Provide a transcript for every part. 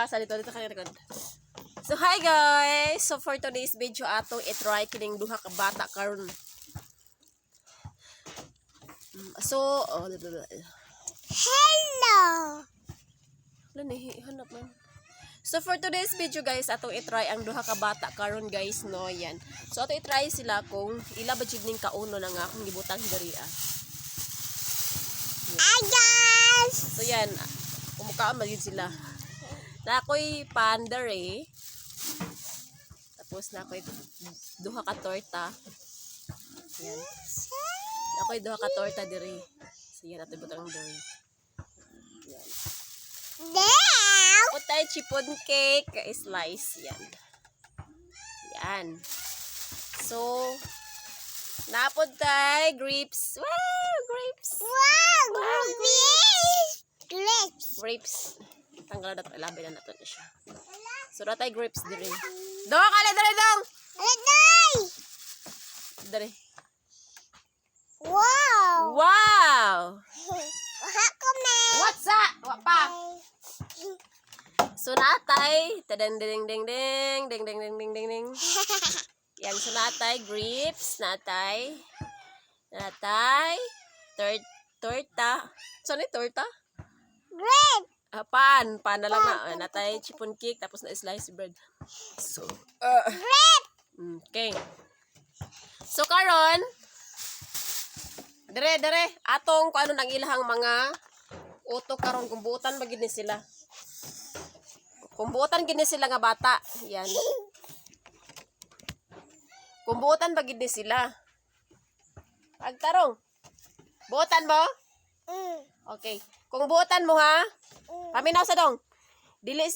sa dito ka record. So hi guys. So for today's video atong i-try kining duha ka bata karon. So hello. Lani hanap man. So for today's video guys, atong i-try ang duha ka bata karon guys no yan. So ato i-try sila kung ila ba jud ning kauno na nga akong gibutang diri ah. Hi guys. So yan, kumukaan magid sila. Na ako'y pander eh. Tapos na ako'y duha ka torta. Yan. Na ako'y duha ka torta diri. So yan, ato butang diri. Yan. Now. Ako tayo chipon cake, slice. Yan. Yan. So, napod tayo grapes. Wow, grapes. Wow, Grapes. Tanggal na ito. Ilabay na natin siya. So, na tayo grapes diri. Dong, kali diri dong. Aday. Diri. Wow. Wow. Ako man. What's up? What pa? So, natay. Tadang ding ding ding. Ding ding ding ding ding ding. Yan, so natay. Grapes. Natay. Torta. Saan yung torta? Great. Pan na lang na. Natay chipon cake, tapos na slice bread. So, Great. okay. So, karon, dire, atong kung ano nang ilahang mga utok karon, kumbutan magid ni sila. Kumbutan gid ni sila nga bata. Yan. Kumbutan magid ni sila. Pagtarong. Buotan mo? Okay. Kung buotan mo ha, paminaw sa dong. Dili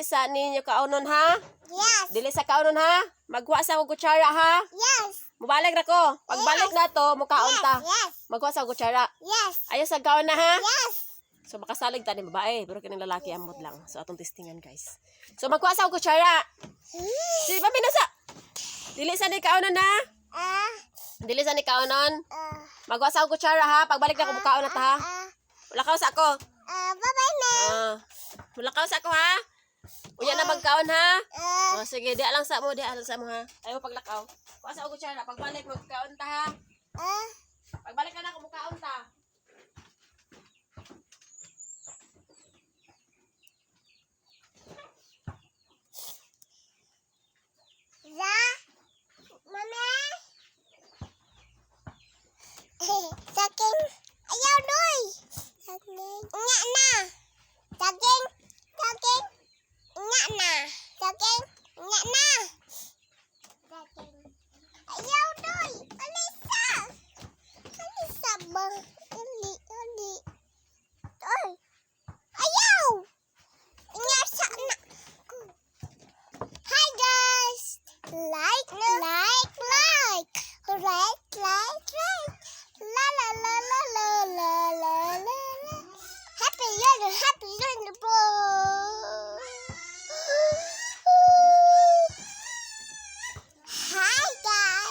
sa ninyo kaunon ha? Yes. Dili sa kaunon ha? Magwa sa ko kutsara ha? Yes. Mubalik na ko. Pagbalik na to, mukaon ta. Yes. Magwa sa kutsara. Yes. Ayaw sa kaon na ha? Yes. So makasalig ta ni babae, pero kining lalaki amot lang. So atong testingan guys. So magwa sa kutsara. Di ba binasa? Dili sa ni kaunon ha? Dili sa ni kaunon. Magwa sa kutsara ha? Pagbalik na ko mukaon na ta ha? Mulakaw sa ako. Bye-bye na. Mulakaw sa ako ha? Uya na magkaon ha? Sige, di alang sa mo ha? Ayaw paglakaw. Kuha sa kutsara, pagbalik magkaon ta ha? Pagbalik ka na kumukaon ta. Ya. Mama. Saking. Ayaw doy. Saking. Nga na. Saking. Nga na. Saking. Nga na. Saking. Ayaw doy. Alisa. Alisa ba? Ali. Doy. Ayaw. Nga sa na. Hi guys. Like. La la la la la la la la. Happy learning, bro. Hi guys.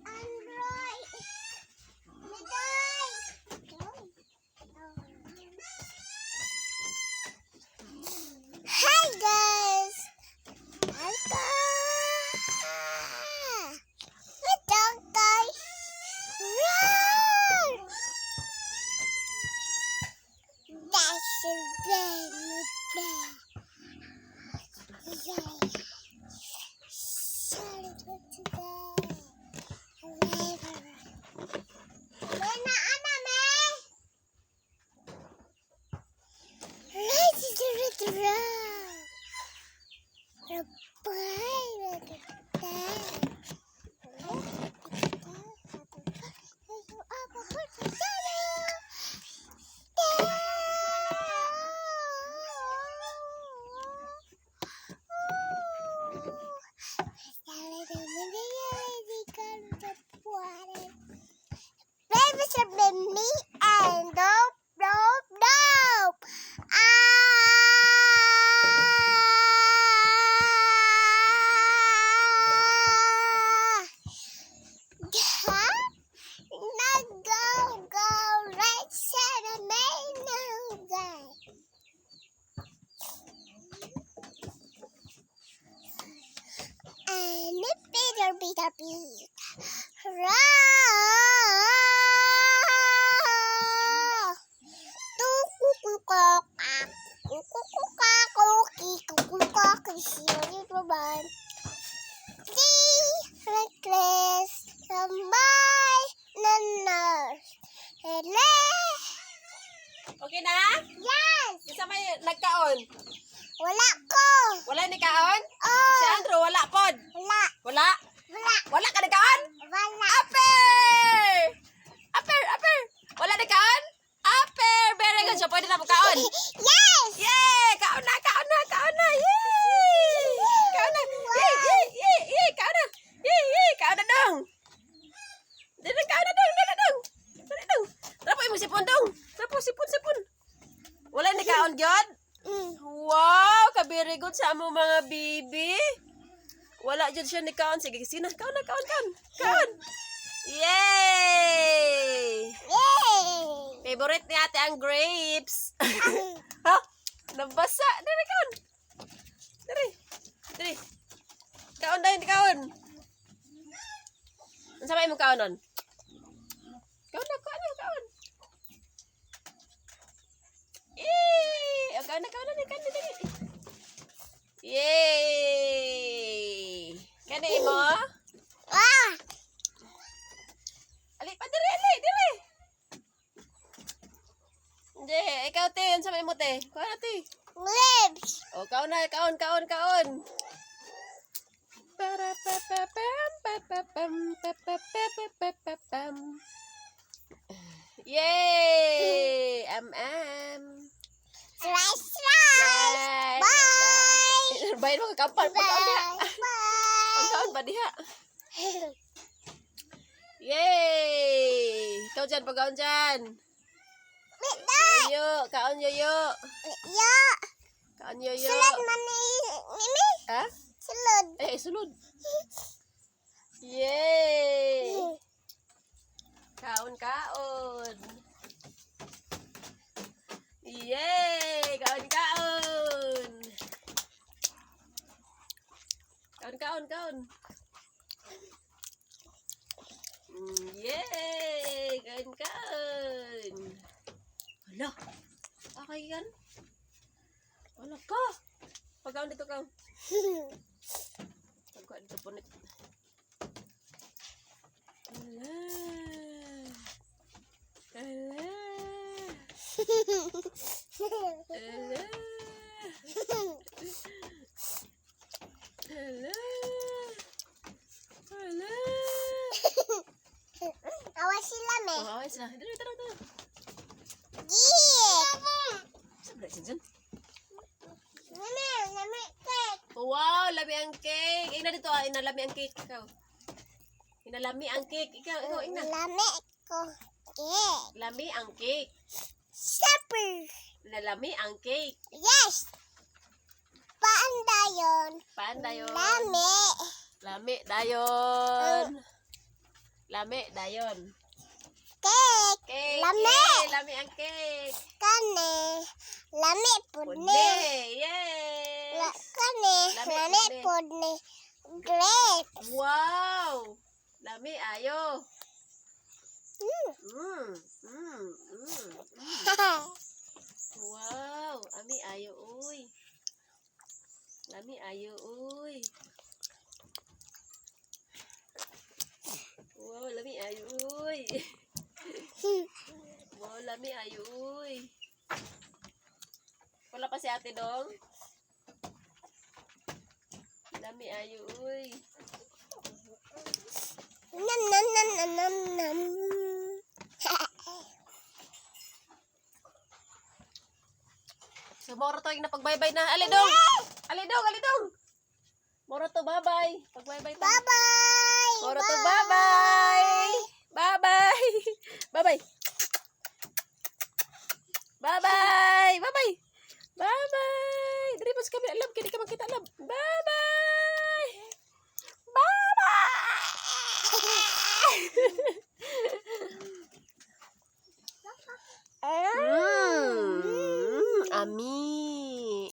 Android. Hi guys. Me and dope. Reckless, tambay, nanas. Hello. Okay na? Yes. Isa may nagkaon. Wala ko. Wala ni kaon? Oh. Si Andrew, wala pod. Wala. Wala? Wala. Wala ka ni kaon? Wala. Aper! Aper! Wala ni kaon? Aper! Very good. So, pwede na mo kaon. Yes. Yay! Kaon na! Yay! Kaon na! Yay! Kaon na! Yay! Kaon na dong! Dali kaon na dong! Dali dong! Trapo mo sipon dong! Trapo, sipon! Wala ni kaon, Jod? Wow! Ka-very good sa among mga bibi. Wala dyan siya ni kaon. Sige, sina. Kaon na! Kaon! Yay! Yay. Favorite ni ate ang grapes. Ha? Nabasa. Dali, kaon. Dali. Kaon dahil, kaon. Ang sabay mo kaon nun? Kaon. Yay! O, kaon na. Dali. Yay! Kani mo? Ah. Ali pa, dali. Hindi, ikaw te, ang sabay mo te. Kaon na te. Lips. O, kaon na, kaon. Para pam. Yay! Slice. Yay! Bye. Bye mo kakampal pagkaon diha. Bye. Pagkaon ba diha? Yay! Ikaw dyan, pagkaon dyan. Yoyo, kaon yoyo. Ya. Kaon yoyo. Sulod man ni Mimi. Ha? Sulod. Sulod. Yay! Kaon. Yay! Kaon. Kaon. Yay! Kaon. Hala. Okay yan. Wala ka. Pagkaon dito ka. Pagkaon dito punit. Hala. Awas sila me. Oh, ayos na. Tara. Yeah. Sabra siya dyan. Nami cake. Wow, lami ang cake. Ina dito, inalami ang cake. Ikaw. Inalami ang cake. Ikaw, ina. Lami ko cake. Lami ang cake. Supper. Nalami ang cake. Yes. Paanda yun. Paanda yun? Lami. Lami dayon. Lami dayon. Cake. Cake. Lami. Yay, lami ang cake. Kane. Lami Pudne. pudne. Yes. Kane. Lami Lami pudne. Grape. Wow. Lami ayo. Wow. Ami ayo uy. Lami ayo uy. Wow, lami ayo uy. Wow, lami ayo uy. Wala pa si ate dong. Lami ayo uy. Nam. So, moro to yung napagbaybay na. Alidong! Moro to, bye-bye. Pagbaybay to. Bye-bye. Moro to, bye-bye. Bye-bye. Bye-bye. Bye-bye. Bye-bye. Bye-bye. Dari pas kami alam, kini ka makita alam. Bye-bye. Bye-bye. Ami.